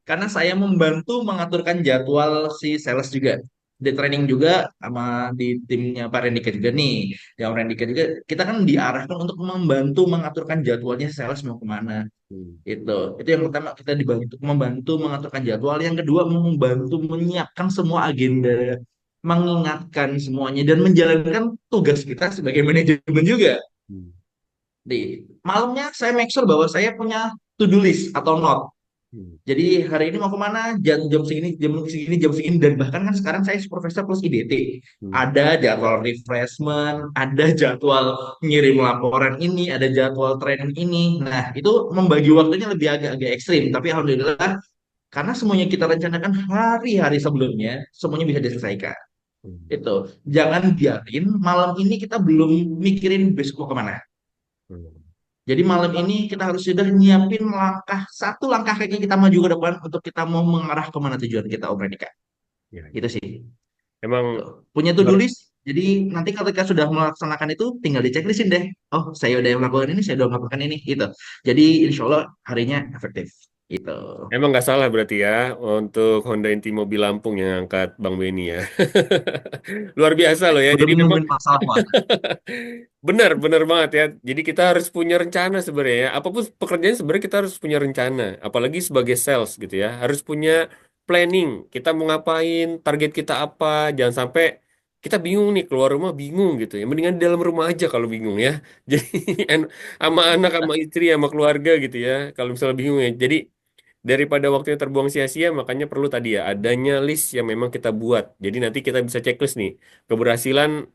Karena saya membantu mengaturkan jadwal si sales juga. Di training juga sama di timnya Pak Rendika juga nih. Yang Rendika juga kita kan diarahkan untuk membantu mengaturkan jadwalnya si sales mau kemana. Hmm. Itu yang pertama kita dibantu membantu mengaturkan jadwal. Yang kedua membantu menyiapkan semua agenda, mengingatkan semuanya dan menjalankan tugas kita sebagai manajemen juga. Hmm. Di malamnya saya make sure bahwa saya punya to-do list atau note. Hmm. Jadi hari ini mau kemana? Jam segini, jam segini, dan bahkan kan sekarang saya supervisor plus IDT. Hmm. Ada jadwal refreshment, ada jadwal ngirim laporan ini, ada jadwal training ini. Nah, itu membagi waktunya lebih agak-agak ekstrim. Tapi alhamdulillah karena semuanya kita rencanakan hari-hari sebelumnya, semuanya bisa diselesaikan. Hmm. Itu. Jangan biarin malam ini kita belum mikirin besok mau kemana. Hmm. Jadi malam ini kita harus sudah nyiapin satu langkah kaki kita maju ke depan untuk kita mau mengarah kemana tujuan kita, Om Redika. Ya, Gitu ya. sih. Emang Tuh. Punya to-do luar- list. Jadi nanti ketika sudah melaksanakan itu, tinggal di checklistin deh. Oh, saya udah melakukan ini, saya udah melakukan ini, gitu. Jadi insya Allah harinya efektif. Gitu. emang nggak salah berarti ya untuk Honda Inti mobil Lampung yang angkat Bang Beni ya. Luar biasa loh ya. Udah Jadi memang nemuin masalah, Pak. benar, benar banget ya. Jadi kita harus punya rencana sebenarnya ya. Apapun pekerjaan sebenarnya kita harus punya rencana. Apalagi sebagai sales gitu ya. Harus punya planning. Kita mau ngapain, target kita apa. Jangan sampai kita bingung nih, keluar rumah bingung gitu ya. Mendingan di dalam rumah aja kalau bingung ya. Jadi sama anak, sama istri, sama keluarga gitu ya. Kalau misalnya bingung ya. Jadi daripada waktunya terbuang sia-sia, makanya perlu tadi ya adanya list yang memang kita buat. Jadi nanti kita bisa checklist nih keberhasilan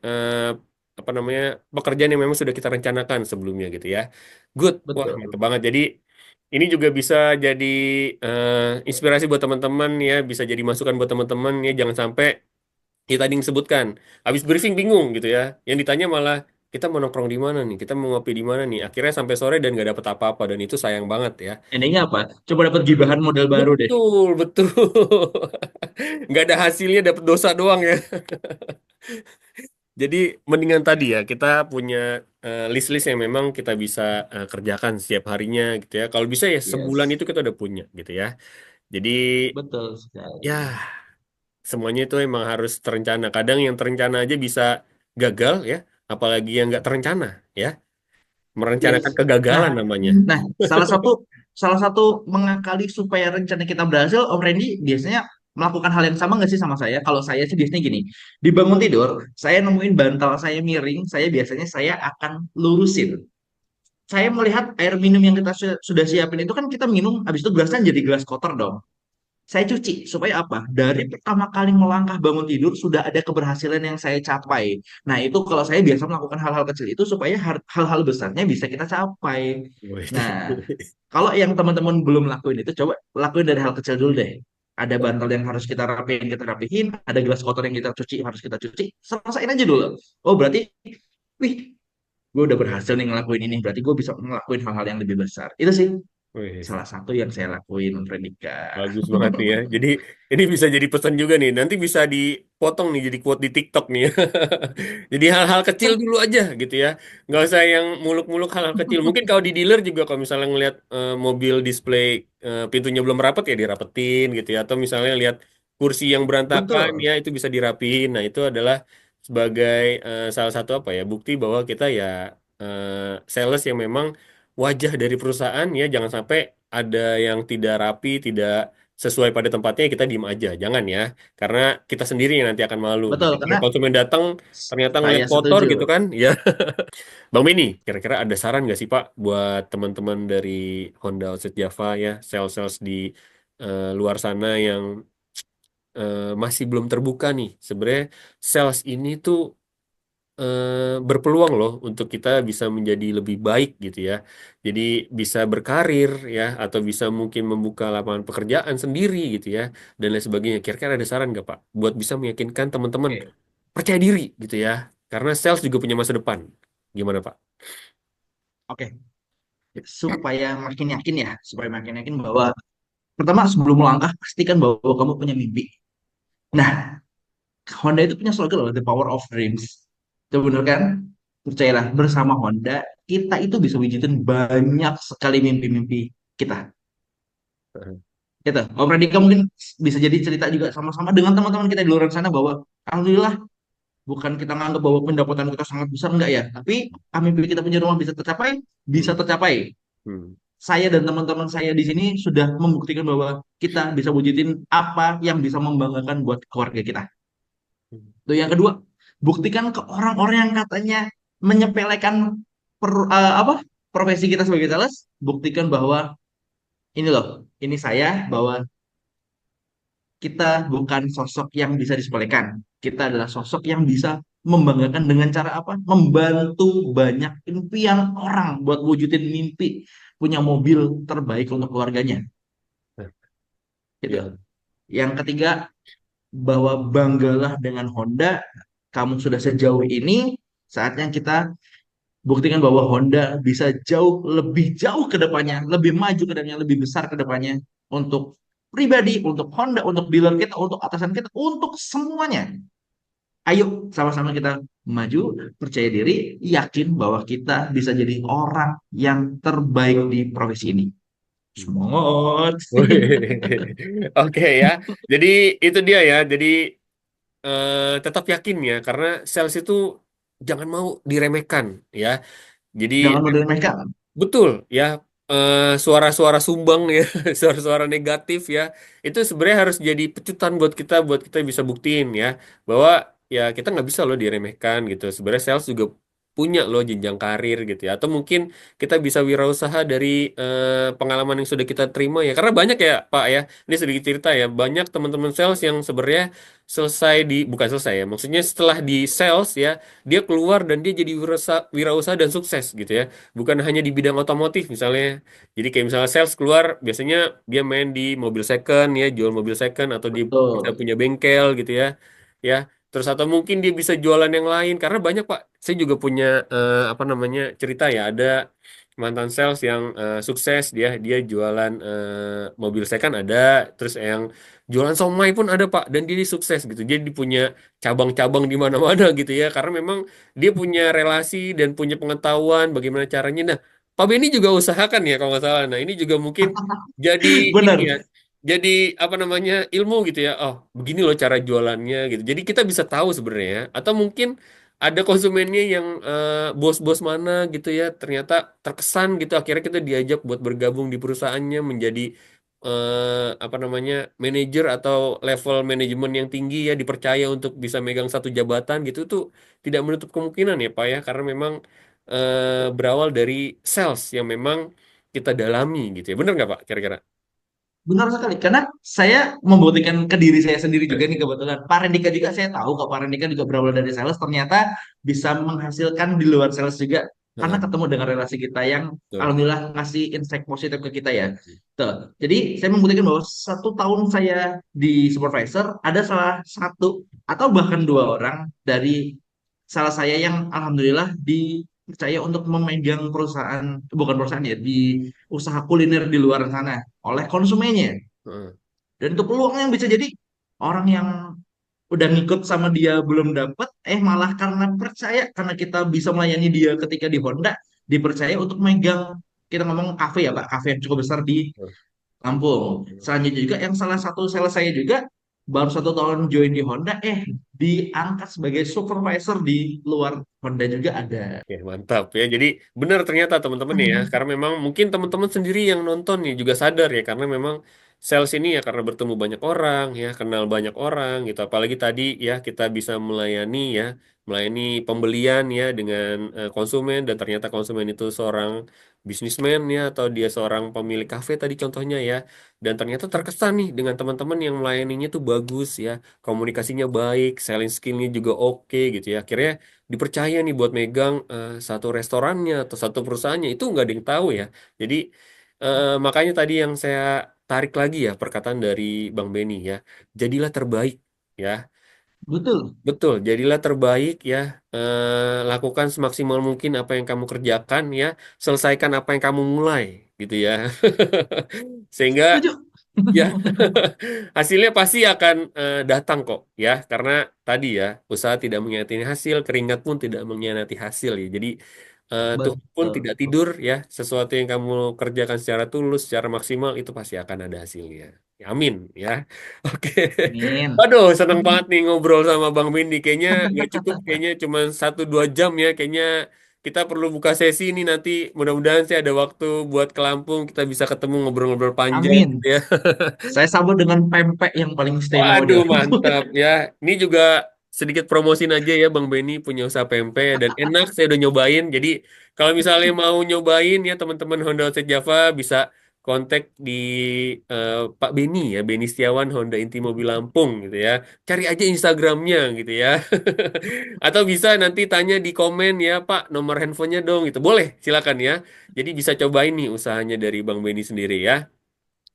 apa namanya pekerjaan yang memang sudah kita rencanakan sebelumnya gitu ya. Good, wah mantap Betul. banget. Jadi ini juga bisa jadi inspirasi buat teman-teman ya, bisa jadi masukan buat teman-teman ya. Jangan sampai ya tadi yang disebutkan, habis briefing bingung gitu ya. Yang ditanya malah kita mau nongkrong di mana nih, kita mau ngopi di mana nih. Akhirnya sampai sore dan nggak dapet apa-apa dan itu sayang banget ya. Endingnya apa? Coba dapat gibahan model baru deh. Betul, betul. Nggak ada hasilnya, dapat dosa doang ya. Jadi mendingan tadi ya kita punya list-list yang memang kita bisa kerjakan setiap harinya gitu ya. Kalau bisa ya sebulan Yes. itu kita udah punya gitu ya. Jadi Betul sekali. ya semuanya itu emang harus terencana. Kadang yang terencana aja bisa gagal ya, apalagi yang nggak terencana ya, merencanakan Yes. kegagalan Nah, namanya. nah, salah satu mengakali supaya rencana kita berhasil, Om Randy biasanya melakukan hal yang sama nggak sih sama saya? Kalau saya sih biasanya gini, dibangun tidur, saya nemuin bantal saya miring, saya akan lurusin. Saya melihat air minum yang kita sudah siapin itu kan kita minum, habis itu gelasnya jadi gelas kotor dong. Saya cuci supaya apa? Dari pertama kali melangkah bangun tidur sudah ada keberhasilan yang saya capai. Nah, itu kalau saya biasa melakukan hal-hal kecil itu supaya hal-hal besarnya bisa kita capai. Wih. Nah, kalau yang teman-teman belum lakuin itu coba lakuin dari hal kecil dulu deh. Ada bantal yang harus kita rapihin, ada gelas kotor yang kita cuci, harus kita cuci. Selesaiin aja dulu. Oh, berarti wih, gue udah berhasil nih ngelakuin ini. Berarti gue bisa ngelakuin hal-hal yang lebih besar. Itu sih Wih. salah satu yang saya lakuin, Fredika. Bagus banget nih ya. Jadi ini bisa jadi pesan juga nih. Nanti bisa dipotong nih jadi quote di TikTok nih ya. Jadi hal-hal kecil dulu aja gitu ya. Nggak usah yang muluk-muluk hal-hal kecil. Mungkin kalau di dealer juga kalau misalnya ngelihat mobil display pintunya belum rapat ya dirapetin gitu ya. Atau misalnya lihat kursi yang berantakan Betul. ya itu bisa dirapiin. Nah itu adalah sebagai salah satu apa ya bukti bahwa kita ya sales yang memang wajah dari perusahaan ya jangan sampai ada yang tidak rapi, tidak sesuai pada tempatnya kita diem aja, jangan ya, karena kita sendiri yang nanti akan malu gitu. Betul, Kalau karena konsumen datang ternyata ngeliat saya kotor setuju. gitu kan, ya. Bang Beni, kira-kira ada saran nggak sih Pak buat teman-teman dari Honda Outset Java ya, sales-sales di luar sana yang masih belum terbuka nih. Sebenarnya sales ini tuh berpeluang loh untuk kita bisa menjadi lebih baik gitu ya. Jadi bisa berkarir ya atau bisa mungkin membuka lapangan pekerjaan sendiri gitu ya dan lain sebagainya. Kira-kira ada saran nggak Pak buat bisa meyakinkan teman-teman Oke, percaya diri gitu ya? Karena sales juga punya masa depan. Gimana Pak? oke. Supaya makin yakin bahwa pertama sebelum melangkah pastikan bahwa kamu punya mimpi. Nah, Honda itu punya slogan loh, The Power of Dreams. Itu bener kan? Percayalah, bersama Honda kita itu bisa wujudin banyak sekali mimpi-mimpi kita. Gitu. Om Radika mungkin bisa jadi cerita juga sama-sama dengan teman-teman kita di luar sana bahwa alhamdulillah bukan kita nganggap bahwa pendapatan kita sangat besar enggak ya, tapi mimpi kita punya rumah bisa tercapai, bisa Hmm. tercapai. Hmm. Saya dan teman-teman saya di sini sudah membuktikan bahwa kita bisa wujudin apa yang bisa membanggakan buat keluarga kita. Itu yang kedua, buktikan ke orang-orang yang katanya menyepelekan apa profesi kita sebagai sales, buktikan bahwa ini loh, ini saya bahwa kita bukan sosok yang bisa disepelekan. Kita adalah sosok yang bisa membanggakan dengan cara apa? Membantu banyak impian orang buat wujudin mimpi punya mobil terbaik untuk keluarganya. Gitu. Ya. Yang ketiga, bahwa banggalah dengan Honda. Kamu sudah sejauh ini, saatnya kita buktikan bahwa Honda bisa jauh ke depannya, lebih maju ke depannya, lebih besar ke depannya untuk pribadi, untuk Honda, untuk dealer kita, untuk atasan kita, untuk semuanya. Ayo sama-sama kita maju, percaya diri, yakin bahwa kita bisa jadi orang yang terbaik di profesi ini. Semangat. Wih. Oke ya. Jadi itu dia ya. Jadi tetap yakin ya karena sales itu jangan mau diremehkan ya. Jadi Jangan meremehkan. betul ya, suara-suara sumbang ya, suara-suara negatif ya, itu sebenarnya harus jadi pecutan buat kita bisa buktiin ya bahwa ya kita nggak bisa loh diremehkan gitu. Sebenarnya sales juga punya loh jenjang karir gitu ya. Atau mungkin kita bisa wirausaha dari pengalaman yang sudah kita terima ya. Karena banyak ya Pak ya, ini sedikit cerita ya, banyak teman-teman sales yang sebenarnya bukan selesai ya, maksudnya setelah di sales ya, dia keluar dan dia jadi wirausaha dan sukses gitu ya, bukan hanya di bidang otomotif misalnya. Jadi kayak misalnya sales keluar, biasanya dia main di mobil second ya, jual mobil second atau dia bisa Betul. punya bengkel gitu ya. Ya, terus atau mungkin dia bisa jualan yang lain karena banyak Pak. Saya juga punya apa namanya cerita ya, ada mantan sales yang sukses dia jualan mobil second ada, terus yang jualan somai pun ada Pak dan dia sukses gitu. Jadi punya cabang-cabang di mana-mana gitu ya karena memang dia punya relasi dan punya pengetahuan bagaimana caranya. Nah, Pak Benny juga usahakan ya kalau nggak salah. Nah, ini juga mungkin jadi ini Benar. ya. Jadi apa namanya ilmu gitu ya. Oh, begini loh cara jualannya gitu. Jadi kita bisa tahu sebenarnya. Atau mungkin ada konsumennya yang bos-bos mana gitu ya, ternyata terkesan gitu, akhirnya kita diajak buat bergabung di perusahaannya menjadi apa namanya manajer atau level manajemen yang tinggi ya, dipercaya untuk bisa megang satu jabatan gitu tuh tidak menutup kemungkinan ya Pak ya, karena memang berawal dari sales yang memang kita dalami gitu ya, bener nggak Pak kira-kira? Benar sekali, karena saya membuktikan ke diri saya sendiri juga nih kebetulan. Pak Rendika juga saya tahu kok Pak Rendika juga berawal dari sales, ternyata bisa menghasilkan di luar sales juga karena Heeh, ketemu dengan relasi kita yang betul. alhamdulillah ngasih insight positif ke kita ya. Tuh. Jadi saya membuktikan bahwa 1 tahun saya di supervisor ada salah satu atau bahkan 2 orang dari salah saya yang alhamdulillah dipercaya untuk memegang perusahaan, bukan perusahaan ya, di usaha kuliner di luar sana oleh konsumennya. Heeh. Dan itu peluang yang bisa jadi orang yang udah ngikut sama dia belum dapet, malah karena percaya karena kita bisa melayani dia ketika di Honda, dipercaya untuk megang, kita ngomong kafe ya Pak, kafe yang cukup besar di Lampung. Selanjutnya juga yang salah satu sales saya juga baru 1 tahun join di Honda, diangkat sebagai supervisor di luar Honda juga ada. Oke, mantap ya. Jadi benar ternyata teman-teman ya, Hmm. karena memang mungkin teman-teman sendiri yang nonton nih juga sadar ya, karena memang sales ini ya karena bertemu banyak orang ya, kenal banyak orang gitu. Apalagi tadi ya kita bisa melayani ya, melayani pembelian ya dengan konsumen, dan ternyata konsumen itu seorang bisnismen ya, atau dia seorang pemilik kafe tadi contohnya ya. Dan ternyata terkesan nih dengan teman-teman yang melayaninya tuh bagus ya, komunikasinya baik, selling skillnya juga oke gitu ya. Akhirnya dipercaya nih buat megang satu restorannya atau satu perusahaannya, itu nggak ada yang tahu ya. Jadi makanya tadi yang saya tarik lagi ya perkataan dari Bang Beni ya, jadilah terbaik ya. Betul. Betul, jadilah terbaik ya. Lakukan semaksimal mungkin apa yang kamu kerjakan ya. Selesaikan apa yang kamu mulai gitu ya. Sehingga Setuju. ya, hasilnya pasti akan datang kok ya, karena tadi ya, usaha tidak mengkhianati hasil, keringat pun tidak mengkhianati hasil ya. Jadi Tuhan pun Betul. tidak tidur ya, sesuatu yang kamu kerjakan secara tulus, secara maksimal itu pasti akan ada hasilnya. Ya, amin ya. Oke. Amin. Aduh, seneng banget nih ngobrol sama Bang Bindi. Kayaknya nggak cukup, kayaknya cuma 1-2 jam ya. Kayaknya kita perlu buka sesi ini nanti. Mudah-mudahan sih ada waktu buat ke Lampung, kita bisa ketemu ngobrol-ngobrol panjang gitu Amin. ya. Saya sambut dengan pempek yang paling istimewa di Waduh, Lampung. mantap ya. Ini juga sedikit promosin aja ya, Bang Beni punya usaha pempek dan enak, saya udah nyobain. Jadi kalau misalnya mau nyobain ya teman-teman Honda Outset Java bisa kontak di Pak Beni ya, Beni Setiawan Honda Inti Mobil Lampung gitu ya. Cari aja Instagramnya gitu ya. Atau bisa nanti tanya di komen ya, Pak, nomor handphonenya dong gitu. Boleh, silakan ya. Jadi bisa cobain nih usahanya dari Bang Beni sendiri ya.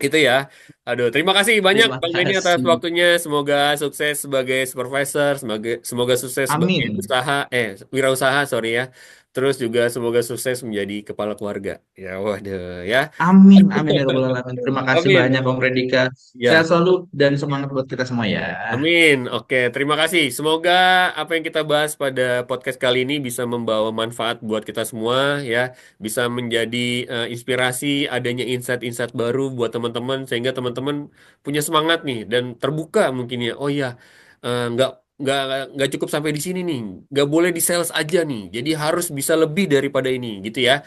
Itu ya. Aduh, terima kasih banyak Terima Bang Benny atas kasih. waktunya. Semoga sukses sebagai supervisor, semoga semoga sukses sebagai Amin. usaha, wirausaha, sorry ya. Terus juga semoga sukses menjadi kepala keluarga. Ya, waduh, ya. Amin. Amin ya Rabbal Alamin. Terima kasih Amin. banyak Bang Predika. Sehat Ya. selalu dan semangat buat kita semua ya. Amin. Oke, terima kasih. Semoga apa yang kita bahas pada podcast kali ini bisa membawa manfaat buat kita semua ya, bisa menjadi inspirasi, adanya insight-insight baru buat teman-teman sehingga teman-teman punya semangat nih dan terbuka mungkin ya. Oh ya, nggak nggak nggak cukup sampai di sini nih, nggak boleh di sales aja nih. Jadi harus bisa lebih daripada ini, gitu ya.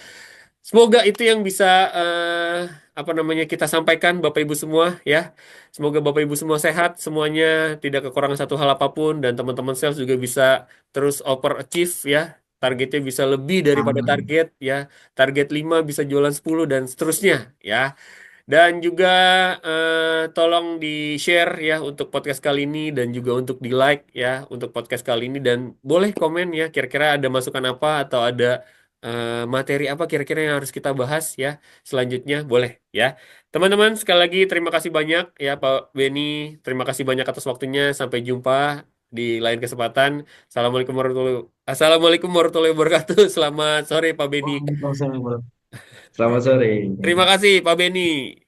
Semoga itu yang bisa apa namanya kita sampaikan Bapak Ibu semua ya. Semoga Bapak Ibu semua sehat, semuanya tidak kekurangan satu hal apapun, dan teman-teman sales juga bisa terus overachieve ya. Targetnya bisa lebih daripada Amin. target ya. Target 5 bisa jualan 10 dan seterusnya ya. Dan juga tolong di-share ya untuk podcast kali ini, dan juga untuk di-like ya untuk podcast kali ini, dan boleh komen ya kira-kira ada masukan apa atau ada materi apa kira-kira yang harus kita bahas ya selanjutnya, boleh ya. Teman-teman, sekali lagi terima kasih banyak ya Pak Beni, terima kasih banyak atas waktunya. Sampai jumpa di lain kesempatan. Assalamualaikum warahmatullahi wabarakatuh. Selamat sore Pak Beni. Waalaikumsalam. Selamat sore. Terima kasih Pak Beni.